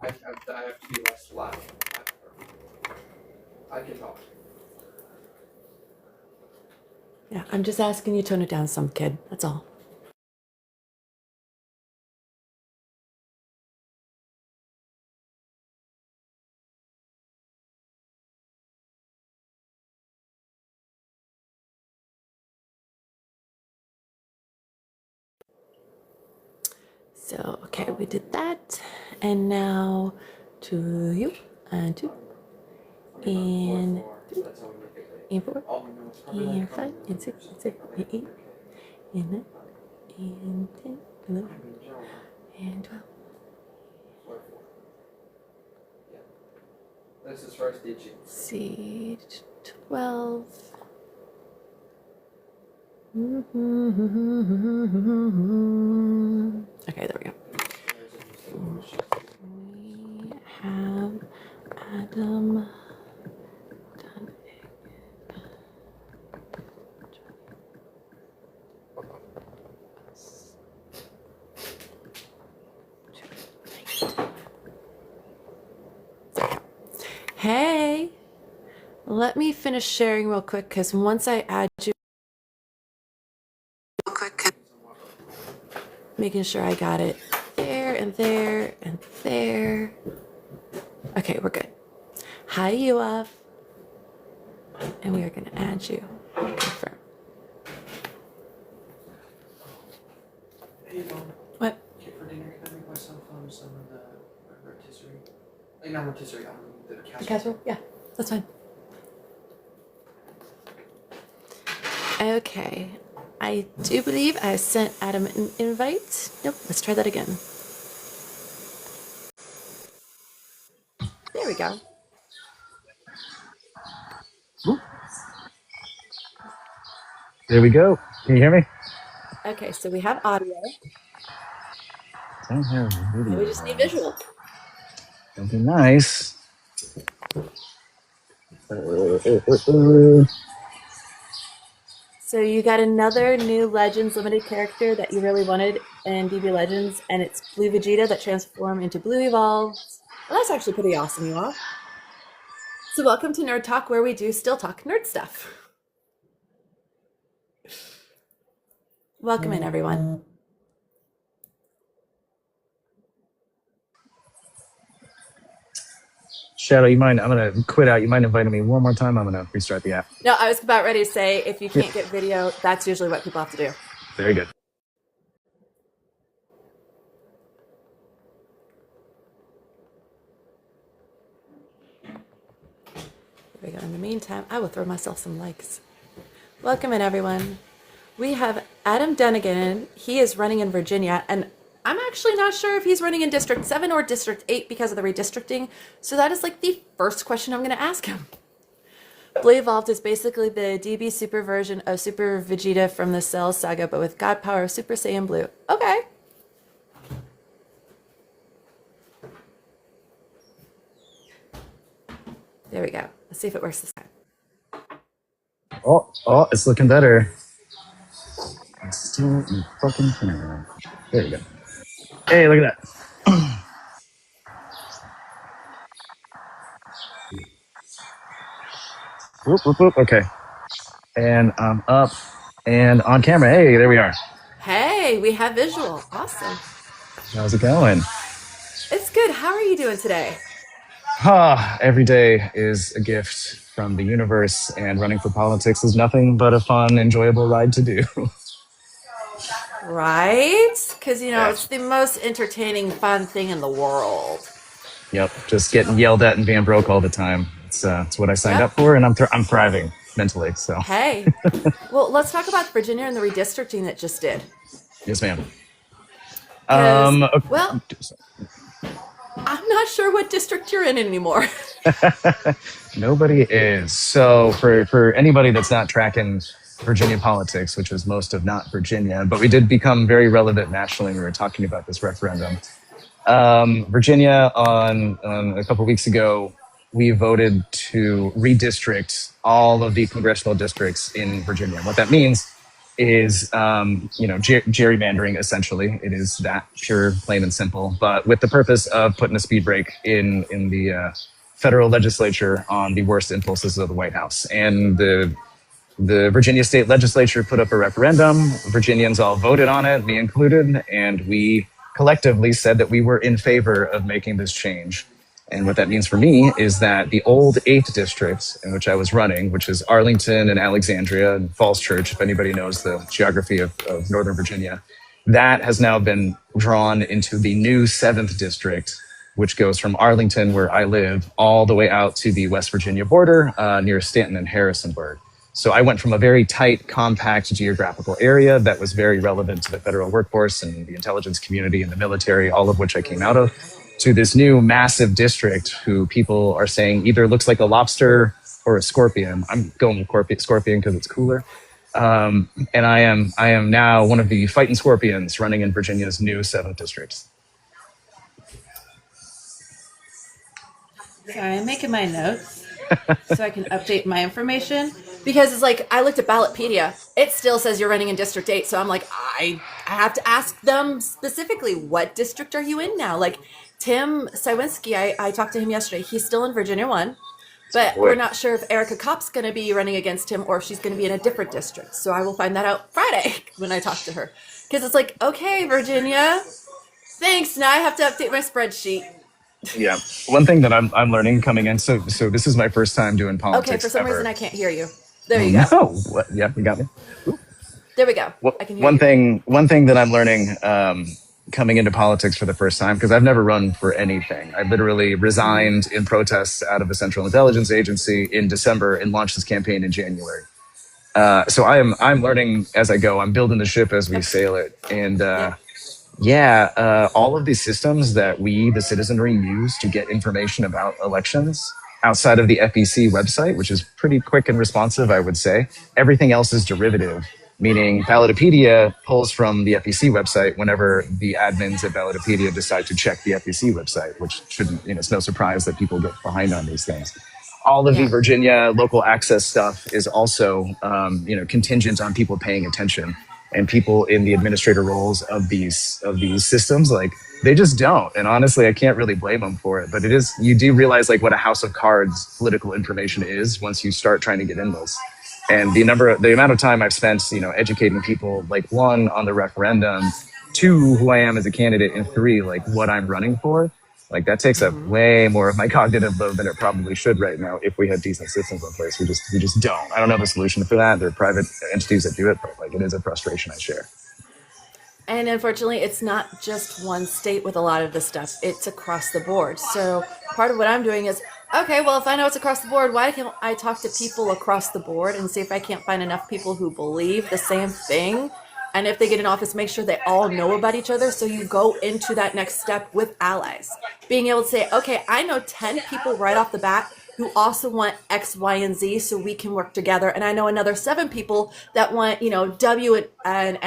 I have to be less loud. I can talk. Yeah, I'm just asking you to tone it down some, kid. That's all. So, okay, we did that. And now 2 you, and 2, and 3, and 4, and 5, and 6, and 7, and 8, and 9, and 10, 11, and 12. That's as far as ditching. C12. Okay, there we go. We have Adam Dunigan. Hey, let me finish sharing real quick because once I add you, making sure I got it there and there and there. Okay, we're good. Hi, Yuaf. And we are going to add you. Confirm. Hey, Mom. What? For dinner, can I make myself some of the rotisserie? Not rotisserie, the casserole. Casserole? Yeah, that's fine. Okay. I do believe I sent Adam an invite. Nope, let's try that again. There we go. There we go. Can you hear me? Okay, so we have audio. Don't have video. We just need visual. That'd be nice. So you got another new Legends limited character that you really wanted in DB Legends, and it's Blue Vegeta that transformed into Blue Evolves. Well, that's actually pretty awesome, you all. So welcome to Nerd Talk, where we do still talk nerd stuff. Welcome in, everyone. Shadow, you mind? I'm gonna quit out. You mind inviting me one more time? I'm gonna restart the app. No, I was about ready to say, if you can't get video, that's usually what people have to do. Very good. There we go. In the meantime, I will throw myself some likes. Welcome in, everyone. We have Adam Dunigan. He is running in Virginia, and I'm actually not sure if he's running in District 7 or District 8 because of the redistricting. So that is like the first question I'm going to ask him. Blue Evolved is basically the DB Super version of Super Vegeta from the Cell Saga, but with God Power of Super Saiyan Blue. Okay. There we go. Let's see if it works this time. Oh, it's looking better. I'm still in fucking camera. There you go. Hey, look at that. Whoop, whoop, whoop. Okay. And I'm up and on camera. Hey, there we are. Hey, we have visual. Awesome. How's it going? It's good. How are you doing today? Every day is a gift from the universe, and running for politics is nothing but a fun, enjoyable ride to do. Right? Because, you know, Yeah. it's the most entertaining, fun thing in the world. Yep, just getting yelled at and being broke all the time. It's what I signed up for, and I'm thriving mentally. So Hey, well, let's talk about Virginia and the redistricting that just did. yes, ma'am. Okay. Well, I'm not sure what district you're in anymore. Nobody is. So for anybody that's not tracking Virginia politics, which was most of not Virginia, but we did become very relevant nationally. We were talking about this referendum. Virginia on a couple of weeks ago, we voted to redistrict all of the congressional districts in Virginia. What that means is, gerrymandering. Essentially, it is that pure, plain and simple, but with the purpose of putting a speed brake in the federal legislature on the worst impulses of the White House. And the Virginia state legislature put up a referendum. Virginians all voted on it, me included, and we collectively said that we were in favor of making this change. And what that means for me is that the old 8th district in which I was running, which is Arlington and Alexandria and Falls Church, if anybody knows the geography of Northern Virginia, that has now been drawn into the new 7th district, which goes from Arlington, where I live, all the way out to the West Virginia border near Stanton and Harrisonburg. So I went from a very tight, compact geographical area that was very relevant to the federal workforce and the intelligence community and the military, all of which I came out of, to this new massive district who people are saying either looks like a lobster or a scorpion. I'm going with scorpion because it's cooler. And I am now one of the fighting scorpions running in Virginia's new 7th district. Sorry, I'm making my notes so I can update my information, because it's like I looked at Ballotpedia. It still says you're running in District 8, so I'm like, I have to ask them specifically, what district are you in now? Like Tim Sywinski, I talked to him yesterday. He's still in Virginia 1, but we're not sure if Erica Kopp's going to be running against him or if she's going to be in a different district. So I will find that out Friday when I talk to her, because it's like, okay, Virginia, thanks. Now I have to update my spreadsheet. Yeah. One thing that I'm learning coming in, so this is my first time doing politics. Okay, for some ever. reason I can't hear you. There you go. No. What? Yeah, you got me. Ooh. There we go. I can hear one you. One thing that I'm learning coming into politics for the first time, because I've never run for anything. I literally resigned in protest out of the Central Intelligence Agency in December and launched this campaign in January. So I'm learning as I go. I'm building the ship as we sail it, and all of these systems that we, the citizenry, use to get information about elections outside of the FEC website, which is pretty quick and responsive, I would say. Everything else is derivative, meaning Ballotpedia pulls from the FEC website whenever the admins at Ballotpedia decide to check the FEC website, which shouldn't, it's no surprise that people get behind on these things. All of the Virginia local access stuff is also, contingent on people paying attention. And people in the administrator roles of these systems, like, they just don't. And honestly, I can't really blame them for it. But it is, you do realize like what a house of cards political information is once you start trying to get in this. And the amount of time I've spent, educating people, like, 1, on the referendum, 2, who I am as a candidate, and 3, like, what I'm running for. Like, that takes up way more of my cognitive load than it probably should right now if we had decent systems in place. We just don't. I don't know the solution for that. There are private entities that do it, but like, it is a frustration I share. And unfortunately, it's not just one state with a lot of this stuff. It's across the board. So part of what I'm doing is, okay, well, if I know it's across the board, why can't I talk to people across the board and see if I can't find enough people who believe the same thing? And if they get in office, make sure they all know about each other. So you go into that next step with allies. Being able to say, okay, I know 10 people right off the bat who also want X, Y, and Z, so we can work together. And I know another 7 people that want, W and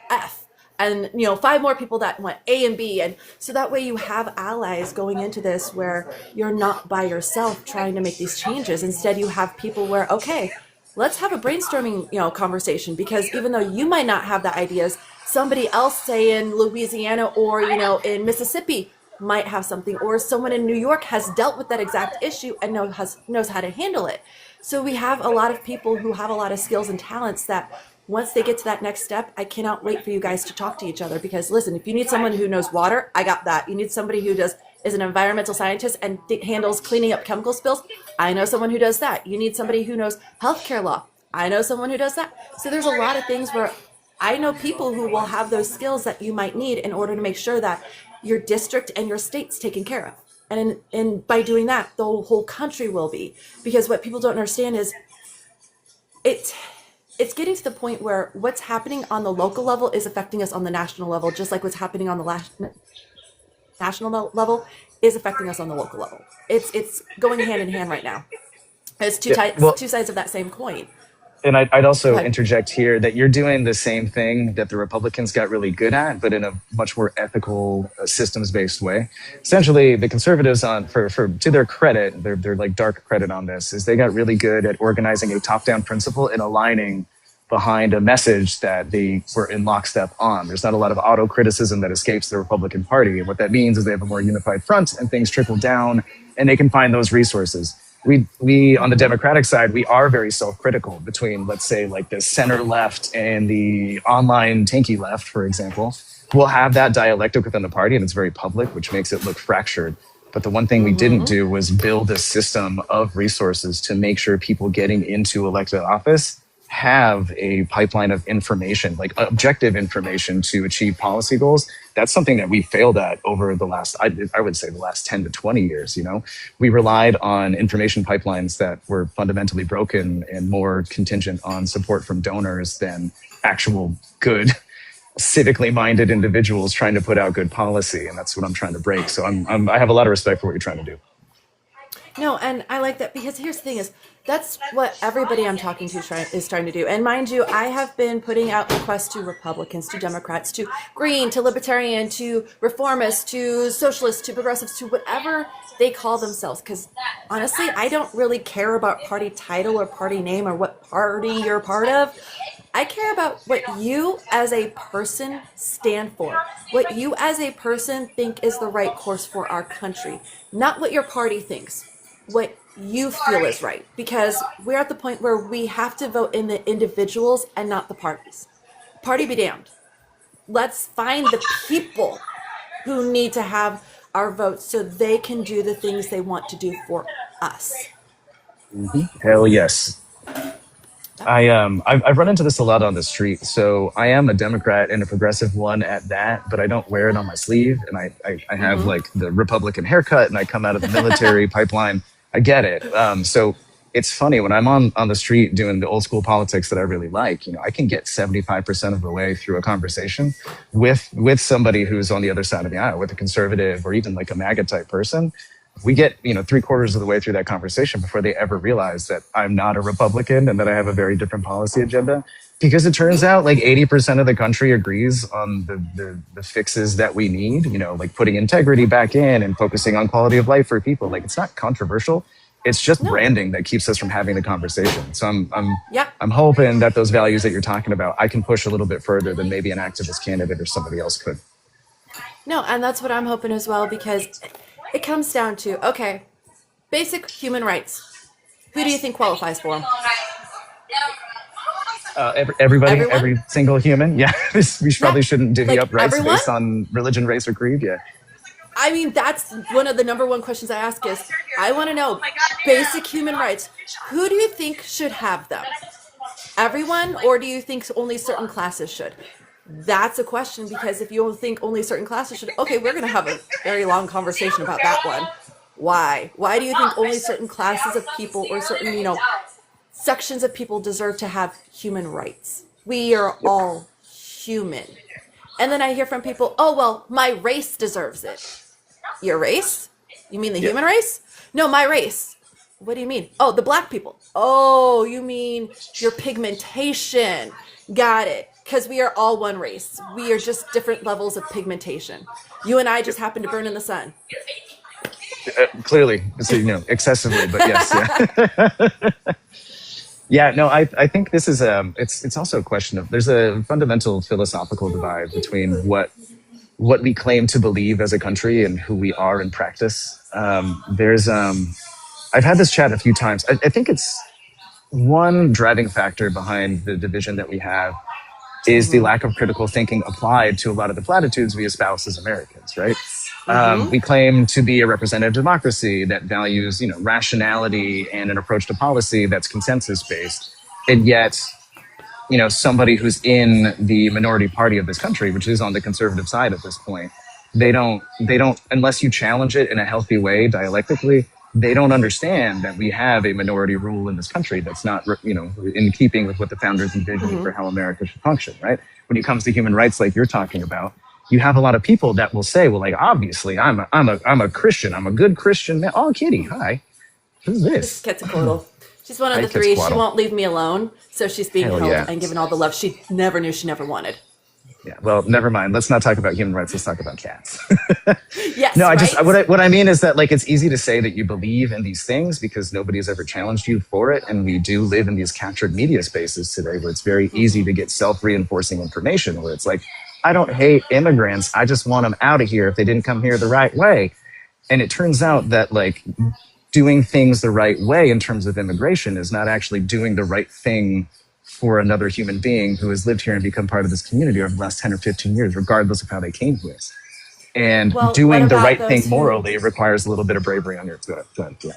F. And, 5 more people that want A and B. And so that way you have allies going into this where you're not by yourself trying to make these changes. Instead, you have people where, okay, let's have a brainstorming, conversation, because even though you might not have the ideas, somebody else, say in Louisiana or, in Mississippi, might have something, or someone in New York has dealt with that exact issue and knows how to handle it. So we have a lot of people who have a lot of skills and talents that once they get to that next step, I cannot wait for you guys to talk to each other, because listen, if you need someone who knows water, I got that. You need somebody who is an environmental scientist and handles cleaning up chemical spills, I know someone who does that. You need somebody who knows healthcare law, I know someone who does that. So there's a lot of things where I know people who will have those skills that you might need in order to make sure that your district and your state's taken care of. And by doing that, the whole country will be. Because what people don't understand is it's getting to the point where what's happening on the local level is affecting us on the national level, just like what's happening on the national level is affecting us on the local level. It's going hand in hand right now. It's two sides of that same coin. And I'd also interject here that you're doing the same thing that the Republicans got really good at, but in a much more ethical, systems-based way. Essentially, the conservatives, to their credit, their like dark credit on this, is they got really good at organizing a top-down principle and aligning behind a message that they were in lockstep on. There's not a lot of auto-criticism that escapes the Republican Party. And what that means is they have a more unified front and things trickle down and they can find those resources. We on the Democratic side, we are very self-critical between, let's say, like the center left and the online tanky left, for example. We'll have that dialectic within the party and it's very public, which makes it look fractured. But the one thing we didn't do was build a system of resources to make sure people getting into elected office have a pipeline of information, like objective information to achieve policy goals. That's something that we failed at over the last, I would say the last 10 to 20 years. You know, we relied on information pipelines that were fundamentally broken and more contingent on support from donors than actual good civically minded individuals trying to put out good policy. And that's what I'm trying to break. So I have a lot of respect for what you're trying to do. No, and I like that because here's the thing is, that's what everybody I'm talking to is trying to do. And mind you, I have been putting out requests to Republicans, to Democrats, to Green, to Libertarian, to Reformists, to Socialists, to Progressives, to whatever they call themselves. Because honestly, I don't really care about party title or party name or what party you're part of. I care about what you as a person stand for, what you as a person think is the right course for our country, not what your party thinks, what you feel is right, because we're at the point where we have to vote in the individuals and not the parties. Party be damned. Let's find the people who need to have our votes so they can do the things they want to do for us. Hell yes. I've run into this a lot on the street. So I am a Democrat and a progressive one at that, but I don't wear it on my sleeve. And I have like the Republican haircut and I come out of the military pipeline. I get it. So it's funny when I'm on the street doing the old school politics that I really like, you know, I can get 75% of the way through a conversation with somebody who's on the other side of the aisle, with a conservative or even like a MAGA type person. We get, you know, 3/4 of the way through that conversation before they ever realize that I'm not a Republican and that I have a very different policy agenda. Because it turns out like 80% of the country agrees on the fixes that we need, you know, like putting integrity back in and focusing on quality of life for people. Like it's not controversial. It's just branding that keeps us from having the conversation. So I'm hoping that those values that you're talking about, I can push a little bit further than maybe an activist candidate or somebody else could. No, and that's what I'm hoping as well, because it comes down to, okay, basic human rights. Who do you think qualifies for them? Everybody, Everyone? every single human. Yeah, we probably shouldn't divvy Like up rights everyone? based on religion, race, or creed. Yeah. I mean, that's one of the number one questions I ask is, I want to know, basic human rights, who do you think should have them? Everyone, or do you think only certain classes should? That's a question, because if you think only certain classes should, okay, we're going to have a very long conversation about that one. Why? Why do you think only certain classes of people or certain, you know, sections of people deserve to have human rights? We are all human. And then I hear from people, oh, well, my race deserves it. Your race? You mean the human race? No, my race. What do you mean? Oh, the black people. Oh, you mean your pigmentation. Got it. Because we are all one race. We are just different levels of pigmentation. You and I just happen to burn in the sun. Clearly, so, you know, excessively, but yes. Yeah. Yeah, no, I think this is it's also a question of, there's a fundamental philosophical divide between what we claim to believe as a country and who we are in practice. I've had this chat a few times. I think it's one driving factor behind the division that we have is the lack of critical thinking applied to a lot of the platitudes we espouse as Americans, right? We claim to be a representative democracy that values, you know, rationality and an approach to policy that's consensus-based. And yet, you know, somebody who's in the minority party of this country, which is on the conservative side at this point, they don't, unless you challenge it in a healthy way, dialectically, they don't understand that we have a minority rule in this country that's not, you know, in keeping with what the founders envisioned for how America should function, right? When it comes to human rights, like you're talking about, you have a lot of people that will say, well, like, obviously, I'm a Christian. I'm a good Christian man. Oh, Kitty, hi. Who's this? Quetzalcoatl. She's one of Hi, the three. She Quetzalcoatl. won't leave me alone. So she's being Hell held yeah. and given all the love she never knew she never wanted. Yeah, well, never mind. Let's not talk about human rights. Let's talk about cats. Yes, No, I right? just what I mean is that like it's easy to say that you believe in these things because nobody has ever challenged you for it, and we do live in these captured media spaces today where it's very easy to get self-reinforcing information. Where it's like, I don't hate immigrants. I just want them out of here if they didn't come here the right way. And it turns out that like doing things the right way in terms of immigration is not actually doing the right thing for another human being who has lived here and become part of this community over the last 10 or 15 years, regardless of how they came here. And Well, what doing the about right those thing who- morally requires a little bit of bravery on your part. Yeah.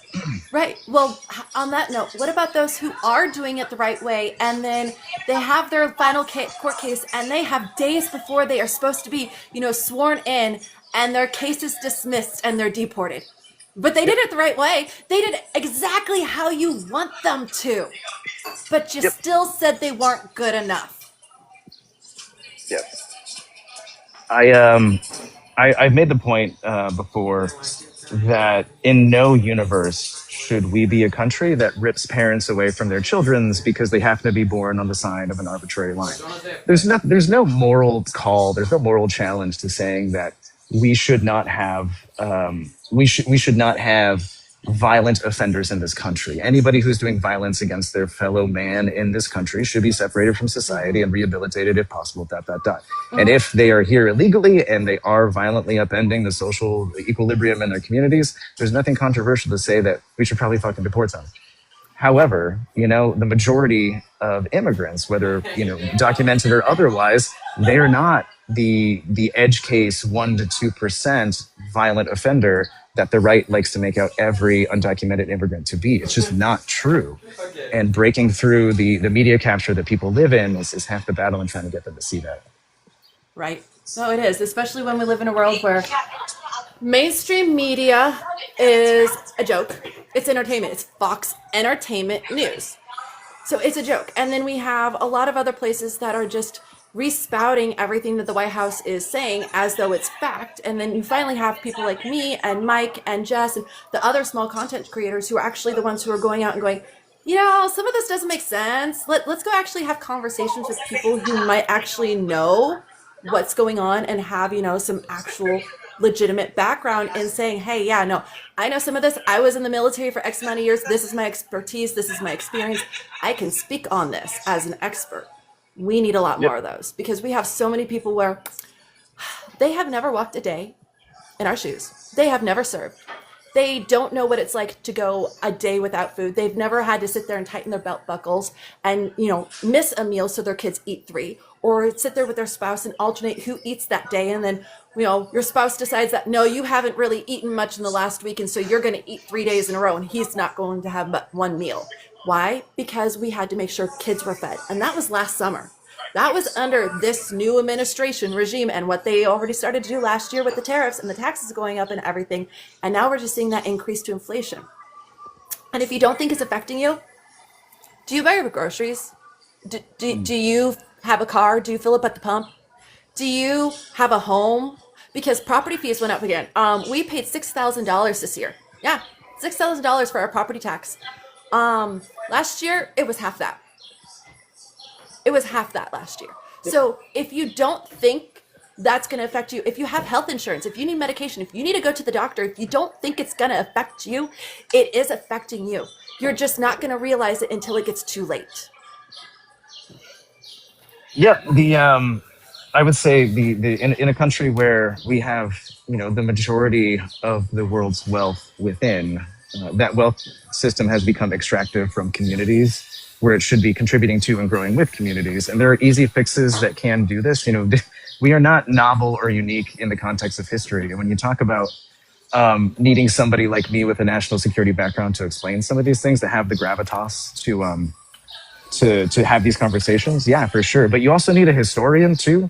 Right. Well, on that note, what about those who are doing it the right way and then they have their final court case and they have days before they are supposed to be, sworn in and their case is dismissed and they're deported? But they did it the right way. They did it exactly how you want them to. But you still said they weren't good enough. Yep. I've made the point before that in no universe should we be a country that rips parents away from their children's because they happen to be born on the side of an arbitrary line. There's no moral call. There's no moral challenge to saying that we should not have we should not have violent offenders in this country. Anybody who's doing violence against their fellow man in this country should be separated from society and rehabilitated if possible, ... And if they are here illegally and they are violently upending the social equilibrium in their communities, there's nothing controversial to say that we should probably fucking deport them. However, the majority of immigrants, whether, documented or otherwise, they are not the edge case 1% to 2% violent offender that the right likes to make out every undocumented immigrant to be. It's just not true. And breaking through the media capture that people live in is half the battle in trying to get them to see that. Right. No, it is, especially when we live in a world where mainstream media is a joke. It's entertainment. It's Fox Entertainment News. So it's a joke. And then we have a lot of other places that are just respouting everything that the White House is saying as though it's fact. And then you finally have people like me and Mike and Jess and the other small content creators who are actually the ones who are going out and going, some of this doesn't make sense. Let's go actually have conversations with people who might actually know what's going on and have, some actual legitimate background in saying, hey, yeah, no, I know some of this. I was in the military for X amount of years. This is my expertise. This is my experience. I can speak on this as an expert. We need a lot more of those because we have so many people where they have never walked a day in our shoes. They have never served. They don't know what it's like to go a day without food. They've never had to sit there and tighten their belt buckles and, miss a meal so their kids eat 3, or sit there with their spouse and alternate who eats that day. And then, your spouse decides that, no, you haven't really eaten much in the last week. And so you're going to eat 3 days in a row and he's not going to have but one meal. Why? Because we had to make sure kids were fed. And that was last summer. That was under this new administration regime and what they already started to do last year with the tariffs and the taxes going up and everything. And now we're just seeing that increase to inflation. And if you don't think it's affecting you, do you buy your groceries? Do you have a car? Do you fill up at the pump? Do you have a home? Because property fees went up again. We paid $6,000 this year. Yeah, $6,000 for our property tax. Last year, it was half that. It was half that last year. So if you don't think that's going to affect you, if you have health insurance, if you need medication, if you need to go to the doctor, if you don't think it's going to affect you, it is affecting you. You're just not going to realize it until it gets too late. Yep. I would say in a country where we have, the majority of the world's wealth within, that wealth system has become extractive from communities where it should be contributing to and growing with communities. And there are easy fixes that can do this. We are not novel or unique in the context of history. And when you talk about needing somebody like me with a national security background to explain some of these things, to have the gravitas to have these conversations, yeah, for sure. But you also need a historian too.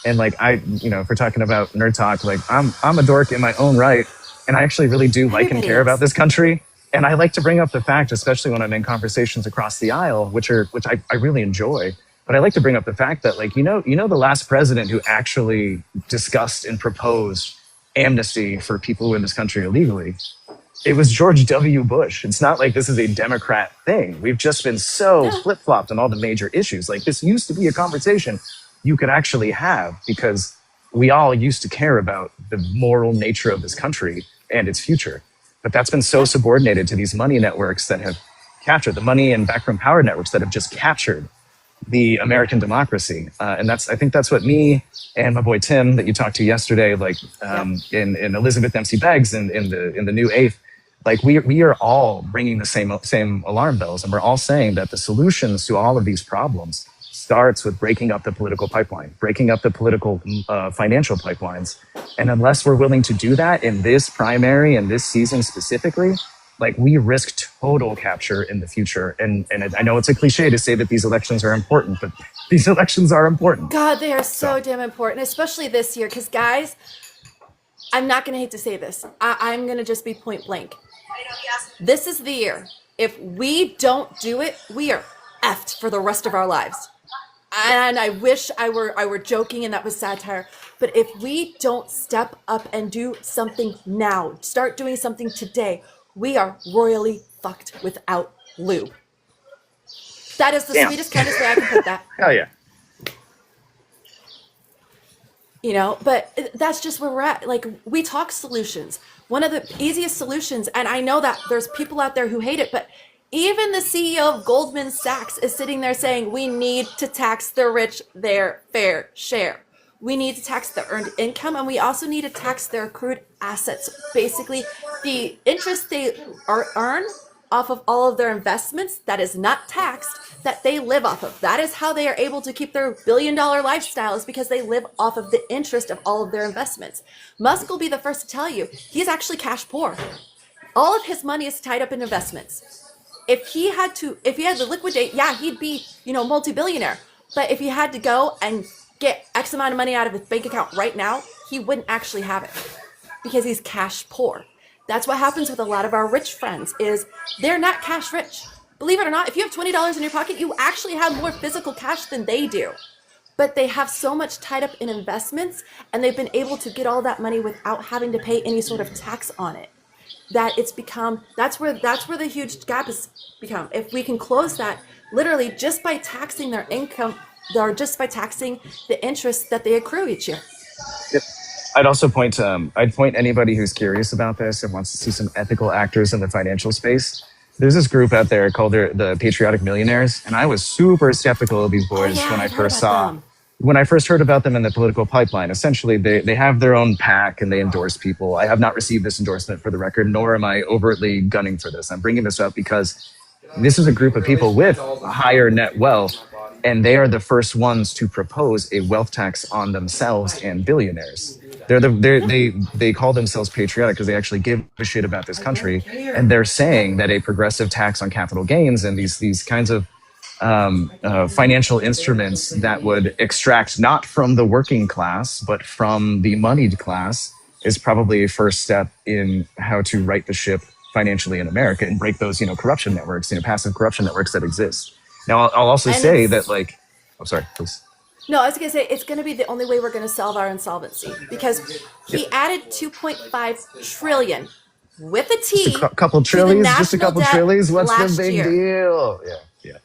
And if we're talking about nerd talk, I'm a dork in my own right. And I actually really do like and care about this country. And I like to bring up the fact, especially when I'm in conversations across the aisle, which I really enjoy. But I like to bring up the fact that, the last president who actually discussed and proposed amnesty for people in this country illegally, it was George W. Bush. It's not like this is a Democrat thing. We've just been so flip-flopped on all the major issues. This used to be a conversation you could actually have, because we all used to care about the moral nature of this country and its future. But that's been so subordinated to these money networks that have captured the money and backroom power networks that have just captured the American democracy. And I think that's what me and my boy Tim that you talked to yesterday, in Elizabeth MC Beggs in the New Eighth, like we are all ringing the same alarm bells, and we're all saying that the solutions to all of these problems starts with breaking up the political pipeline, breaking up the political financial pipelines. And unless we're willing to do that in this primary and this season specifically, like we risk total capture in the future. And I know it's a cliche to say that these elections are important, but these elections are important. God, they are so damn important, especially this year. Because guys, I'm not going to hate to say this. I'm going to just be point blank. This is the year. If we don't do it, we are effed for the rest of our lives. And I wish I were joking and that was satire. But if we don't step up and do something now, start doing something today, we are royally fucked without lube. That is the sweetest, kindest way I can put that. Hell yeah. You know, but that's just where we're at. Like, we talk solutions. One of the easiest solutions, and I know that there's people out there who hate it, but even the CEO of Goldman Sachs is sitting there saying we need to tax the rich their fair share. We need to tax the earned income, and we also need to tax their accrued assets. Basically, the interest they earn off of all of their investments that is not taxed, that they live off of. That is how they are able to keep their billion-dollar lifestyle, is because they live off of the interest of all of their investments. Musk will be the first to tell you he's actually cash poor. All of his money is tied up in investments. If he had to liquidate, yeah, he'd be, multi-billionaire. But if he had to go and get X amount of money out of his bank account right now, he wouldn't actually have it because he's cash poor. That's what happens with a lot of our rich friends, is they're not cash rich. Believe it or not, if you have $20 in your pocket, you actually have more physical cash than they do. But they have so much tied up in investments, and they've been able to get all that money without having to pay any sort of tax on it. That's where the huge gap has become. If we can close that, literally just by taxing their income, or just by taxing the interest that they accrue each year. Yep. I'd point anybody who's curious about this and wants to see some ethical actors in the financial space. There's this group out there called the Patriotic Millionaires, and I was super skeptical of these boys when I first heard about them in the political pipeline. Essentially, they have their own PAC and they endorse people. I have not received this endorsement, for the record, nor am I overtly gunning for this. I'm bringing this up because this is a group of people with higher net wealth, and they are the first ones to propose a wealth tax on themselves and billionaires. They call themselves patriotic because they actually give a shit about this country, and they're saying that a progressive tax on capital gains and these kinds of financial instruments that would extract not from the working class but from the moneyed class is probably a first step in how to right the ship financially in America and break those corruption networks, passive corruption networks that exist. Now I'll also say that I'm sorry, please. No, I was going to say, it's going to be the only way we're going to solve our insolvency, because he added 2.5 trillion with a T. Just a couple trillies. Just a couple trillies. What's the big deal? Yeah.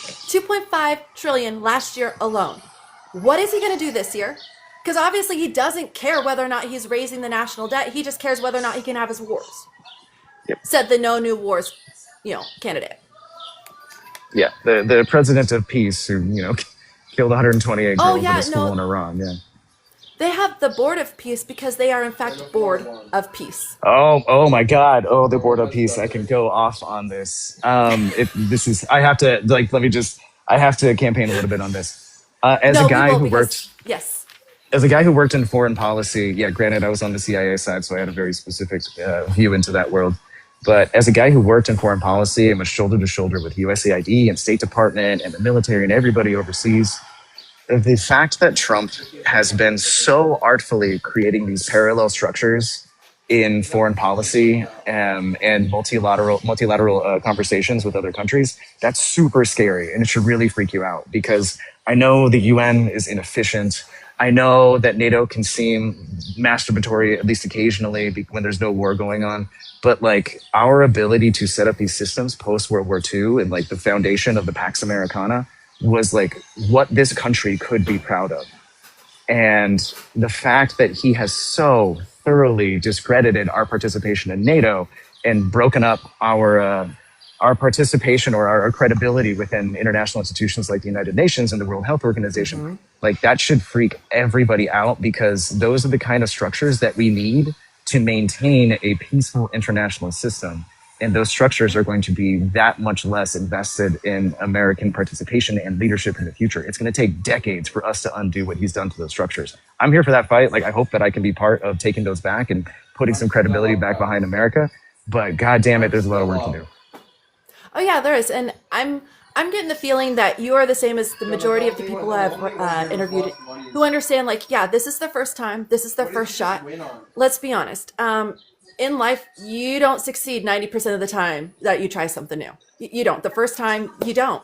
2.5 trillion last year alone. What is he going to do this year? Because obviously he doesn't care whether or not he's raising the national debt. He just cares whether or not he can have his wars. Yep. Said the No New Wars, candidate. Yeah, the president of peace who killed 128 girls in a school in Iran. Yeah. They have the Board of Peace because they are in fact bored of peace. Oh my God! Oh, the Board of Peace. I can go off on this. I have to campaign a little bit on this. As a guy who worked in foreign policy, yeah, granted I was on the CIA side, so I had a very specific view into that world. But as a guy who worked in foreign policy and was shoulder to shoulder with USAID and State Department and the military and everybody overseas, the fact that Trump has been so artfully creating these parallel structures in foreign policy and multilateral conversations with other countries, that's super scary, and it should really freak you out, because I know the UN is inefficient. I know that NATO can seem masturbatory, at least occasionally, when there's no war going on. But our ability to set up these systems post World War II and the foundation of the Pax Americana, was like what this country could be proud of. And the fact that he has so thoroughly discredited our participation in NATO and broken up our participation or our credibility within international institutions like the United Nations and the World Health Organization, like that should freak everybody out, because those are the kind of structures that we need to maintain a peaceful international system. And those structures are going to be that much less invested in American participation and leadership in the future. It's going to take decades for us to undo what he's done to those structures. I'm here for that fight. Like, I hope that I can be part of taking those back and putting some credibility back behind America. But God damn it, there's a lot of work to do. Oh yeah, there is, and I'm getting the feeling that you are the same as the majority of the people I've interviewed, who understand, like, yeah, this is their first time, this is their first shot. Let's be honest. In life, you don't succeed 90% of the time that you try something new. You don't. The first time, you don't.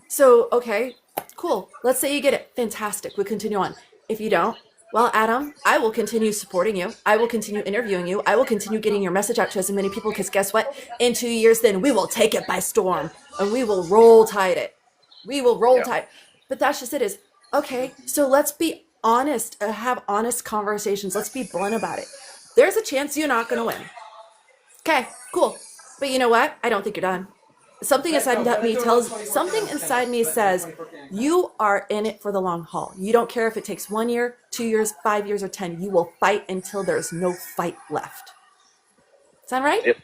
So, okay, cool. Let's say you get it. Fantastic. We continue on. If you don't, well, Adam, I will continue supporting you. I will continue interviewing you. I will continue getting your message out to as many people, because guess what? In 2 years, then we will take it by storm and we will roll tide it. We will roll tide. But that's just it is, okay, so let's be honest, have honest conversations. Let's be blunt about it. There's a chance you're not going to win. Okay, cool. But you know what? I don't think you're done. Something inside me says you are in it for the long haul. You don't care if it takes 1 year, 2 years, 5 years, or 10. You will fight until there's no fight left. Sound right? Yep.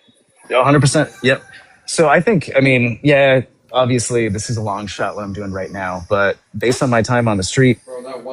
100%. Yep. So I think, I mean, yeah, obviously this is a long shot what I'm doing right now, but based on my time on the street,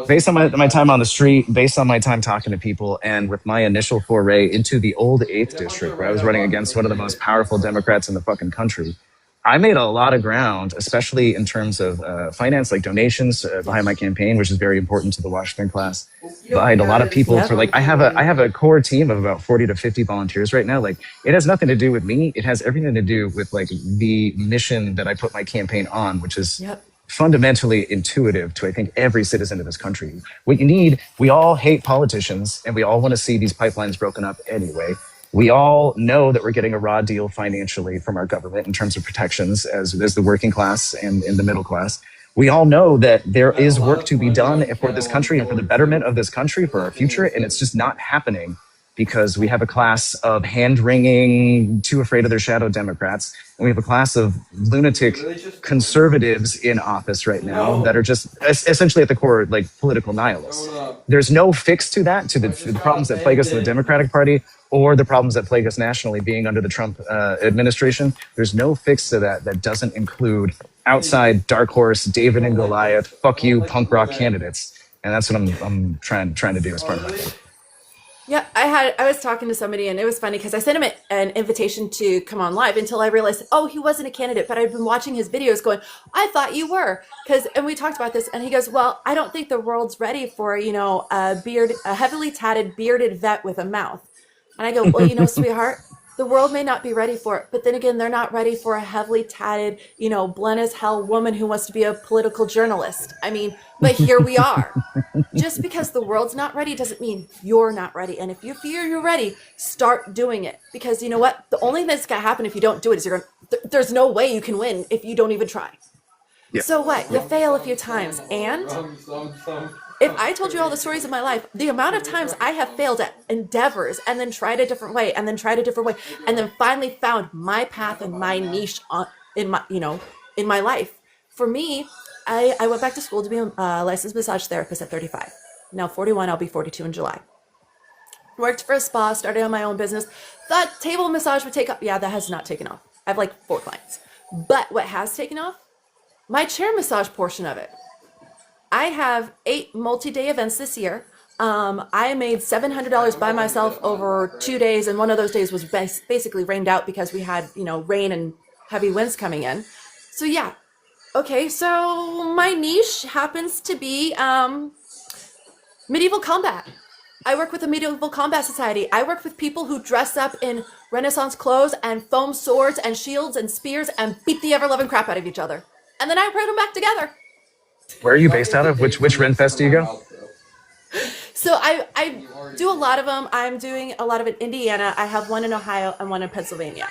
based on my time on the street, based on my time talking to people, and with my initial foray into the old 8th district, where I was running against one of the most powerful Democrats in the fucking country, I made a lot of ground, especially in terms of finance, like donations behind my campaign, which is very important to the Washington class. Behind a lot of people for, like, I have a core team of about 40 to 50 volunteers right now. Like, it has nothing to do with me. It has everything to do with, like, the mission that I put my campaign on, which is fundamentally intuitive to, I think, every citizen of this country. What you need, we all hate politicians and we all want to see these pipelines broken up anyway. We all know that we're getting a raw deal financially from our government in terms of protections as the working class and in the middle class. We all know that there is work to be done for this country and for the betterment of this country, for our future, and it's just not happening because we have a class of hand-wringing, too afraid of their shadow Democrats, and we have a class of lunatic conservatives in office right now that are just essentially at the core, like, political nihilists. There's no fix to that, to the problems that plague us in the Democratic Party or the problems that plague us nationally being under the Trump administration. There's no fix to that doesn't include outside dark horse, David and Goliath, fuck you, punk rock candidates. And that's what I'm trying to do as part of that. Yeah, I was talking to somebody, and it was funny because I sent him an invitation to come on live until I realized, oh, he wasn't a candidate, but I'd been watching his videos going, I thought you were. And we talked about this, and he goes, well, I don't think the world's ready for, a heavily tatted, bearded vet with a mouth. And I go, well, sweetheart, the world may not be ready for it, but then again, they're not ready for a heavily tatted, blunt as hell woman who wants to be a political journalist. I mean, but here we are. Just because the world's not ready doesn't mean you're not ready. And if you feel you're ready, start doing it. Because you know what? The only thing that's going to happen if you don't do it is there's no way you can win if you don't even try. Yeah. So what? You fail a few times. And if I told you all the stories of my life, the amount of times I have failed at endeavors and then tried a different way and then tried a different way and then finally found my path and my niche in my life. For me, I went back to school to be a licensed massage therapist at 35. Now 41, I'll be 42 in July. Worked for a spa, started on my own business. Thought table massage would take off. Yeah, that has not taken off. I have like 4 clients. But what has taken off? My chair massage portion of it. I have 8 multi-day events this year. I made $700 by myself over 2 days, and one of those days was basically rained out because we had, rain and heavy winds coming in. So yeah, okay, so my niche happens to be medieval combat. I work with the Medieval Combat Society. I work with people who dress up in Renaissance clothes and foam swords and shields and spears and beat the ever-loving crap out of each other. And then I put them back together. Where are you based out of? Which Renfest do you go? So I do a lot of them. I'm doing a lot of it in Indiana. I have one in Ohio and one in Pennsylvania.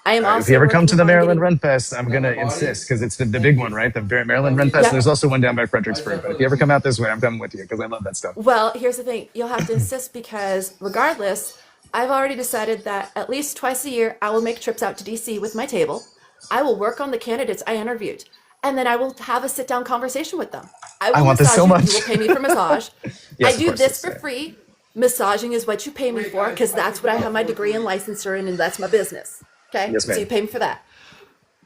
I am also If you ever come to working the on Maryland getting- Run Fest, I'm going to insist because it's the big one, right? The Maryland Run Fest. Yeah. There's also one down by Fredericksburg. But if you ever come out this way, I'm coming with you because I love that stuff. Well, here's the thing. You'll have to insist because regardless, I've already decided that at least twice a year, I will make trips out to DC with my table. I will work on the candidates I interviewed, and then I will have a sit down conversation with them. I will want this massage so you. much. You will pay me for massage. Yes, I of do course, this it's for fair. free. Massaging is what you pay me for because that's what I have my degree and licensure in, and that's my business. Okay? Yes, ma'am. So you pay me for that.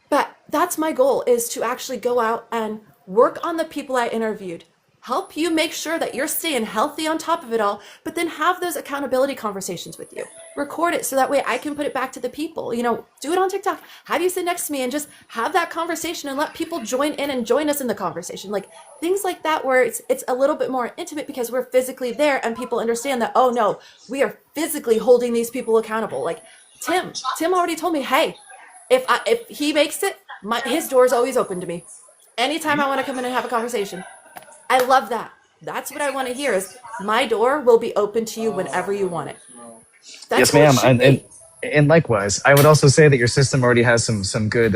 But that's my goal, is to actually go out and work on the people I interviewed, help you make sure that you're staying healthy on top of it all, but then have those accountability conversations with you. Record it so that way I can put it back to the people. You know, do it on TikTok. Have you sit next to me and just have that conversation and let people join in and join us in the conversation. Like things like that where it's a little bit more intimate because we're physically there and people understand that, oh no, we are physically holding these people accountable. Like Tim already told me, hey, if he makes it, his door is always open to me. Anytime I want to come in and have a conversation. I love that. That's what I want to hear is my door will be open to you whenever you want it. That's Yes, how it ma'am. should be. And likewise, I would also say that your system already has some good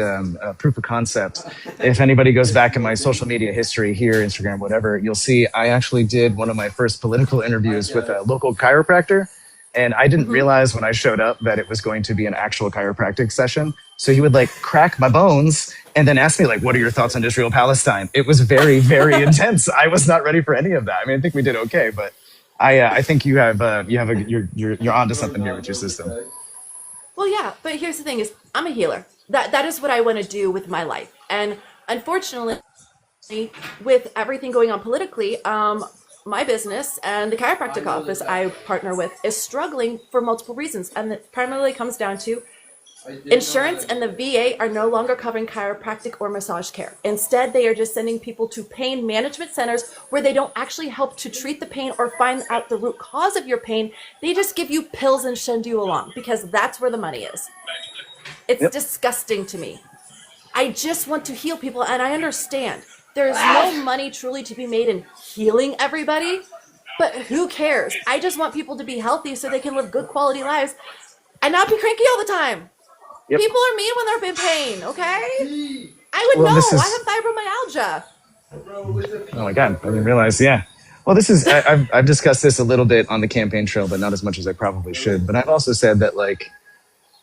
proof of concept. If anybody goes back in my social media history here, Instagram, whatever, you'll see I actually did one of my first political interviews with a local chiropractor. And I didn't realize when I showed up that it was going to be an actual chiropractic session. So he would like crack my bones and then ask me like, what are your thoughts on Israel Palestine? It was very, very intense. I was not ready for any of that. I mean, I think we did okay, but I think you're onto something here with your system. Well, yeah, but here's the thing is I'm a healer. That is what I want to do with my life. And unfortunately, with everything going on politically, my business and the chiropractic office I partner with is struggling for multiple reasons. And it primarily comes down to insurance and the VA are no longer covering chiropractic or massage care. Instead, they are just sending people to pain management centers where they don't actually help to treat the pain or find out the root cause of your pain. They just give you pills and send you along because that's where the money is. It's disgusting to me. I just want to heal people, and I understand there's no money truly to be made in healing everybody, but who cares? I just want people to be healthy so they can live good quality lives and not be cranky all the time. Yep. People are mean when they're in pain, okay? I would Well, know. I have fibromyalgia. Oh my God, I didn't realize. Yeah. Well, I've discussed this a little bit on the campaign trail, but not as much as I probably should. But I've also said that like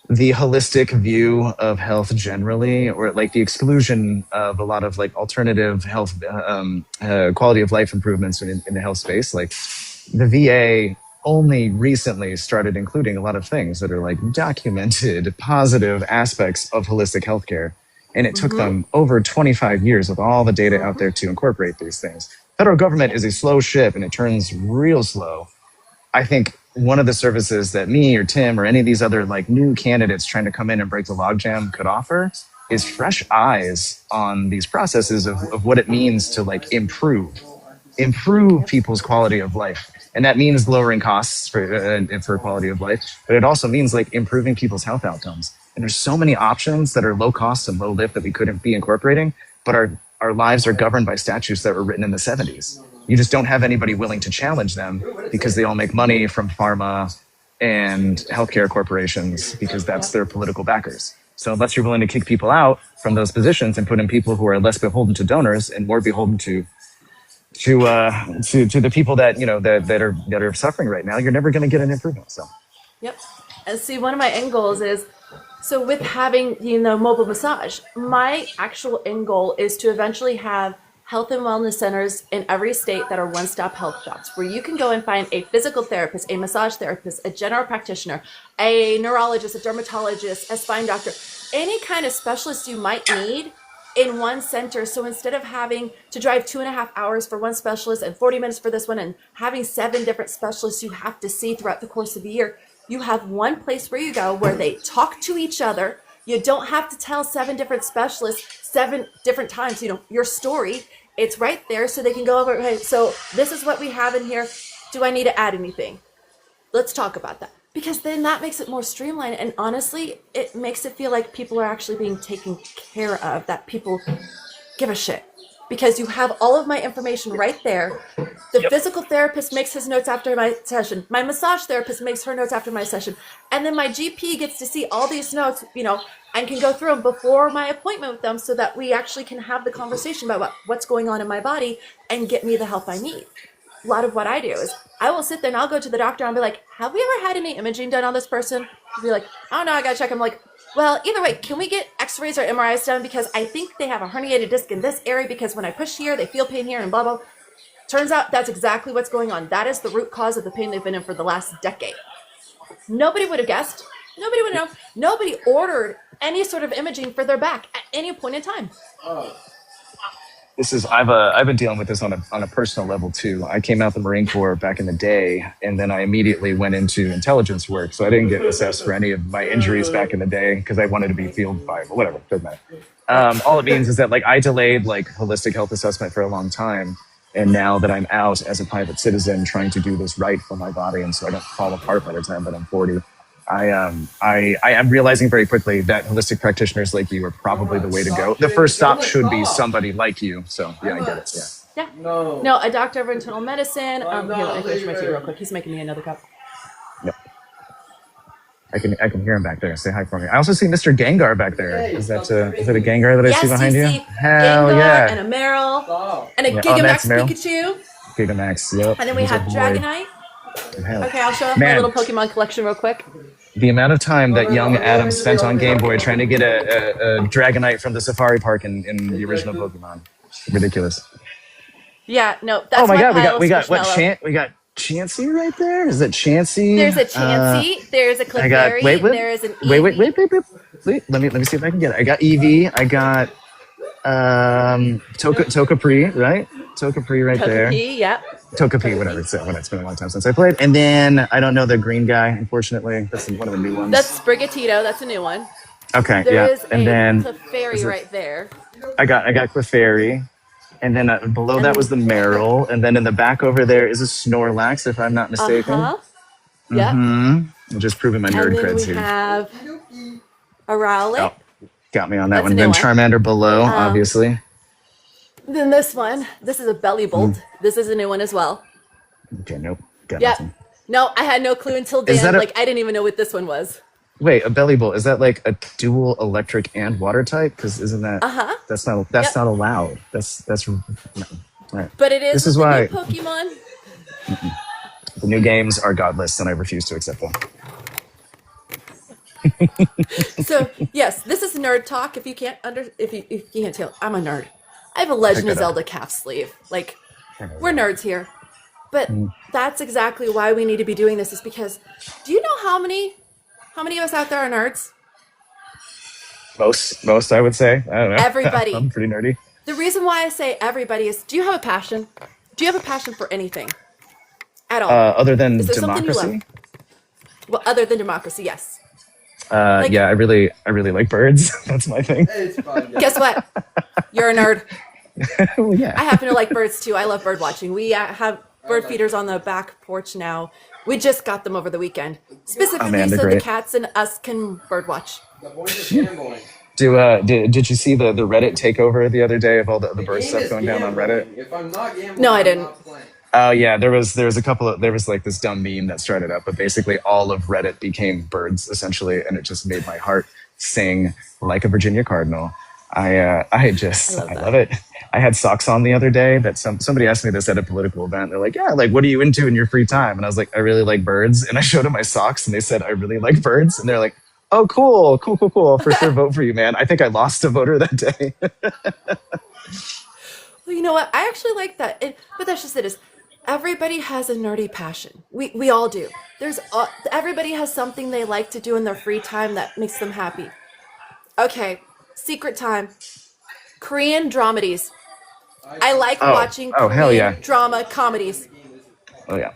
the holistic view of health generally, or like the exclusion of a lot of like alternative health, quality of life improvements in the health space, like the VA only recently started including a lot of things that are like documented positive aspects of holistic healthcare. And it took them over 25 years with all the data out there to incorporate these things. Federal government is a slow ship and it turns real slow. I think one of the services that me or Tim or any of these other like new candidates trying to come in and break the logjam could offer is fresh eyes on these processes of what it means to like improve people's quality of life. And that means lowering costs for quality of life, but it also means like improving people's health outcomes. And there's so many options that are low cost and low lift that we couldn't be incorporating, but our lives are governed by statutes that were written in the 70s. You just don't have anybody willing to challenge them because they all make money from pharma and healthcare corporations because that's their political backers. So unless you're willing to kick people out from those positions and put in people who are less beholden to donors and more beholden to the people that that are suffering right now, you're never going to get an improvement. So, Yep. And see, one of my end goals is, so with having, mobile massage, my actual end goal is to eventually have health and wellness centers in every state that are one-stop health shops where you can go and find a physical therapist, a massage therapist, a general practitioner, a neurologist, a dermatologist, a spine doctor, any kind of specialist you might need in one center. So instead of having to drive 2.5 hours for one specialist and 40 minutes for this one and having 7 different specialists you have to see throughout the course of the year, you have one place where you go where they talk to each other. You don't have to tell 7 different specialists 7 different times, your story. It's right there so they can go over, hey, so this is what we have in here. Do I need to add anything? Let's talk about that. Because then that makes it more streamlined. And honestly, it makes it feel like people are actually being taken care of, that people give a shit. because you have all of my information right there. The physical therapist makes his notes after my session. My massage therapist makes her notes after my session. And then my GP gets to see all these notes, and can go through them before my appointment with them so that we actually can have the conversation about what's going on in my body and get me the help I need. A lot of what I do is I will sit there and I'll go to the doctor and I'll be like, have we ever had any imaging done on this person? He'll be like, oh no, I gotta check. I'm like, well, either way, can we get x-rays or MRIs done? Because I think they have a herniated disc in this area because when I push here, they feel pain here and blah, blah. Turns out that's exactly what's going on. That is the root cause of the pain they've been in for the last decade. Nobody would have guessed. Nobody would know. Nobody ordered any sort of imaging for their back at any point in time. I've been dealing with this on a personal level too. I came out the Marine Corps back in the day, and then I immediately went into intelligence work. So I didn't get assessed for any of my injuries back in the day because I wanted to be field five, but whatever, doesn't matter. All it means is that I delayed holistic health assessment for a long time, and now that I'm out as a private citizen trying to do this right for my body, and so I don't fall apart by the time that I'm 40. I am realizing very quickly that holistic practitioners like you are probably the way to go. The first stop should be somebody like you. So yeah, I get it. Yeah. No, a doctor of internal medicine. Here, let me finish my tea real quick. He's making me another cup. Yep. I can hear him back there. Say hi for me. I also see Mr. Gengar back there. Is that a Gengar that I see behind you? Hell Gengar yeah. And a Meryl and a Gigamax Pikachu. Gigamax, yep. And then we have Dragonite. Okay, I'll show off my little Pokemon collection real quick. The amount of time that young Adam spent on Game Boy trying to get a Dragonite from the Safari Park in the original Pokemon. Ridiculous. Yeah, no, that's oh my god, we got what we got Chansey right there? Is it Chansey? There's a Chansey, there's a Clefairy, there is an Eevee. Wait. Let me see if I can get it. I got Eevee, I got Togepi, right? Togepi right there. Togepi, yeah. Togepi, whatever. It's been a long time since I played. And then I don't know the green guy, unfortunately. That's one of the new ones. That's Sprigatito. That's a new one. Okay, there yeah. Is and then Clefairy right there. I got Clefairy. And then below that was the Meryl. And then in the back over there is a Snorlax, if I'm not mistaken. Yep. I'm just proving my nerd creds And then we here. have a Rowlet. Oh, got me on that That's one. a new Then one. Charmander below, obviously. Then this one. This is a Bellybolt. This is a new one as well. Okay, nope. Got Yeah. nothing. No, I had no clue until Dan. I didn't even know what this one was. Wait, a Bellybolt, is that like a dual electric and water type? Because isn't that that's not allowed. That's no. Right. But it is. This is with why the new Pokemon. the new games are godless, and I refuse to accept them. So yes, this is nerd talk. If you can't tell, I'm a nerd. I have a Legend of Zelda calf sleeve. We're nerds here. But that's exactly why we need to be doing this, is because do you know how many of us out there are nerds? Most I would say. I don't know. Everybody. I'm pretty nerdy. The reason why I say everybody is, do you have a passion? Do you have a passion for anything at all? Other than is there something you democracy? love? Well, other than democracy, yes. Yeah, I really like birds. That's my thing. Guess what? You're a nerd. Well, yeah. I happen to like birds too. I love bird watching. We have bird feeders on the back porch now. We just got them over the weekend, specifically so the cats and us can bird watch. Did you see the Reddit takeover the other day of all the bird stuff going down on Reddit? If I'm not gambling, no, I didn't. Oh yeah, there was this dumb meme that started up, but basically all of Reddit became birds essentially, and it just made my heart sing like a Virginia Cardinal. I love it. I had socks on the other day that somebody asked me this at a political event. They're like, yeah, like, what are you into in your free time? And I was like, I really like birds. And I showed them my socks and they said, I really like birds. And they're like, oh, cool. For sure, vote for you, man. I think I lost a voter that day. Well, you know what? I actually like that. But that's just it. Is everybody has a nerdy passion. We all do. Everybody has something they like to do in their free time that makes them happy. Okay, secret time. Korean dramedies. I like watching Korean drama comedies. Oh yeah.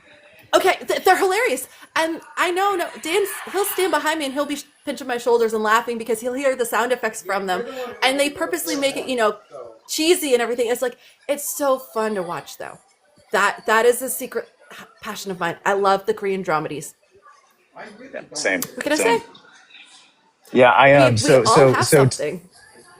Okay, they're hilarious. And I know, he'll stand behind me and he'll be pinching my shoulders and laughing because he'll hear the sound effects from them. And they purposely make it, cheesy and everything. It's so fun to watch though. That is a secret passion of mine. I love the Korean dramedies. Yeah, same. What can I say? Yeah, I am. We all have something.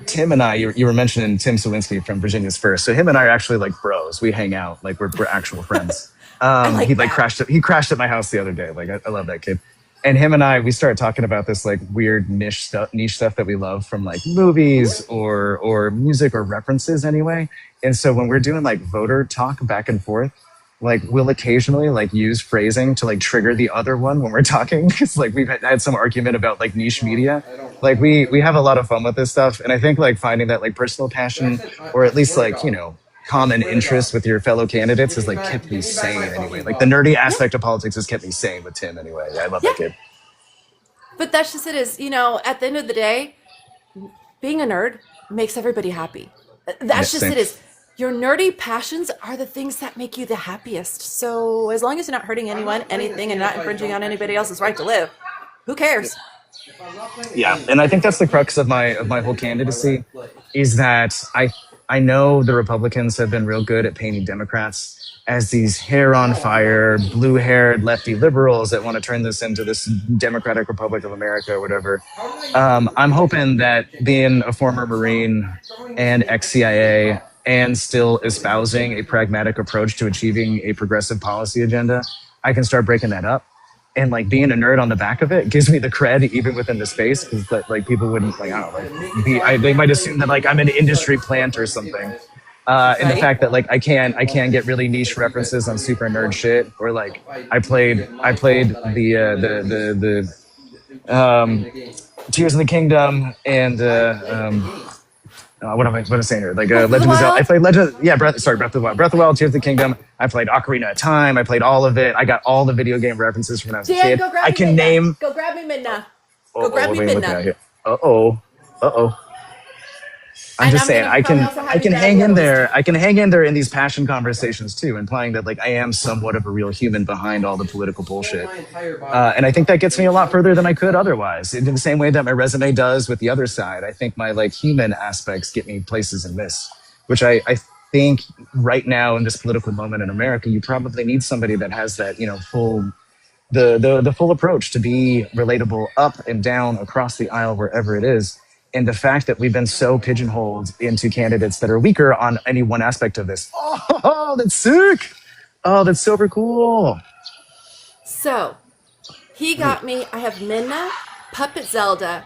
Tim and I, you were mentioning Tim Sawinski from Virginia's First. So him and I are actually like bros. We hang out, like we're actual friends. like He like that. he crashed at my house the other day. Like I love that kid. And him and I, we started talking about this like weird niche stuff that we love from like movies or music or references anyway. And so when we're doing like voter talk back and forth, like we'll occasionally like use phrasing to like trigger the other one when we're talking. Cause like we've had some argument about like niche media. Like we have a lot of fun with this stuff. And I think like finding that like personal passion or at least like, you know, common interest with your fellow candidates has like kept me sane anyway. Like the nerdy aspect of politics has kept me sane with Tim anyway. Yeah, I love that kid. But that's just it is, you know, at the end of the day, being a nerd makes everybody happy. That's just same. it is. Your nerdy passions are the things that make you the happiest. So as long as you're not hurting anyone, anything, and not infringing on anybody else's right to live, who cares? Yeah, and I think that's the crux of my whole candidacy is that I know the Republicans have been real good at painting Democrats as these hair on fire, blue-haired lefty liberals that want to turn this into this Democratic Republic of America or whatever. I'm hoping that being a former Marine and ex-CIA and still espousing a pragmatic approach to achieving a progressive policy agenda, I can start breaking that up. And like being a nerd on the back of it gives me the cred even within the space because like people wouldn't like, I don't know, like they might assume that like I'm an industry plant or something. And the fact that like I can get really niche references on super nerd shit, or like I played the Tears of the Kingdom and what am I saying here? Like Legend of Zelda. I played Breath of the Wild, Tears of the Kingdom. I played Ocarina of Time. I played all of it. I got all the video game references from when I was a kid. I can name. Go grab me Midna. Go grab me Midna. I'm just saying I can hang in there. I can hang in there in these passion conversations too, implying that like I am somewhat of a real human behind all the political bullshit. And I think that gets me a lot further than I could otherwise. In the same way that my resume does with the other side, I think my like human aspects get me places in this, which I think right now in this political moment in America, you probably need somebody that has that, you know, the full approach to be relatable up and down across the aisle, wherever it is. And the fact that we've been so pigeonholed into candidates that are weaker on any one aspect of this. Oh, that's sick. Oh, that's super cool. So, he got me. I have Midna, Puppet Zelda,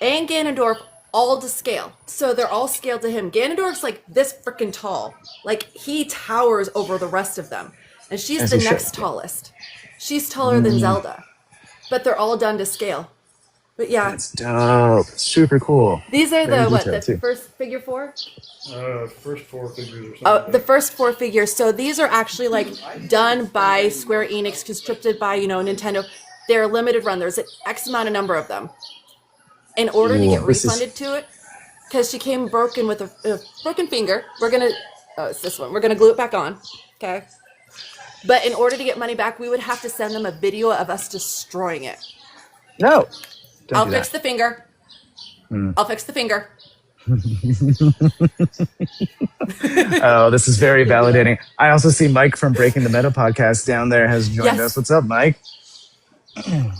and Ganondorf all to scale. So they're all scaled to him. Ganondorf's like this freaking tall. Like he towers over the rest of them. And she's the next tallest. She's taller than Zelda. But they're all done to scale. But yeah, that's dope. Super cool. These are the first figure four? First four figures or something. Oh, the first four figures. So these are actually like done by Square Enix, conscripted by, you know, Nintendo. They're a limited run. There's an X amount of number of them. In order to get refunded to it, because she came broken with a broken finger, it's this one. We're gonna glue it back on. Okay. But in order to get money back, we would have to send them a video of us destroying it. No. I'll fix the finger. I'll fix the finger. Oh, this is very validating. I also see Mike from Breaking the Meta podcast down there has joined us. What's up, Mike? I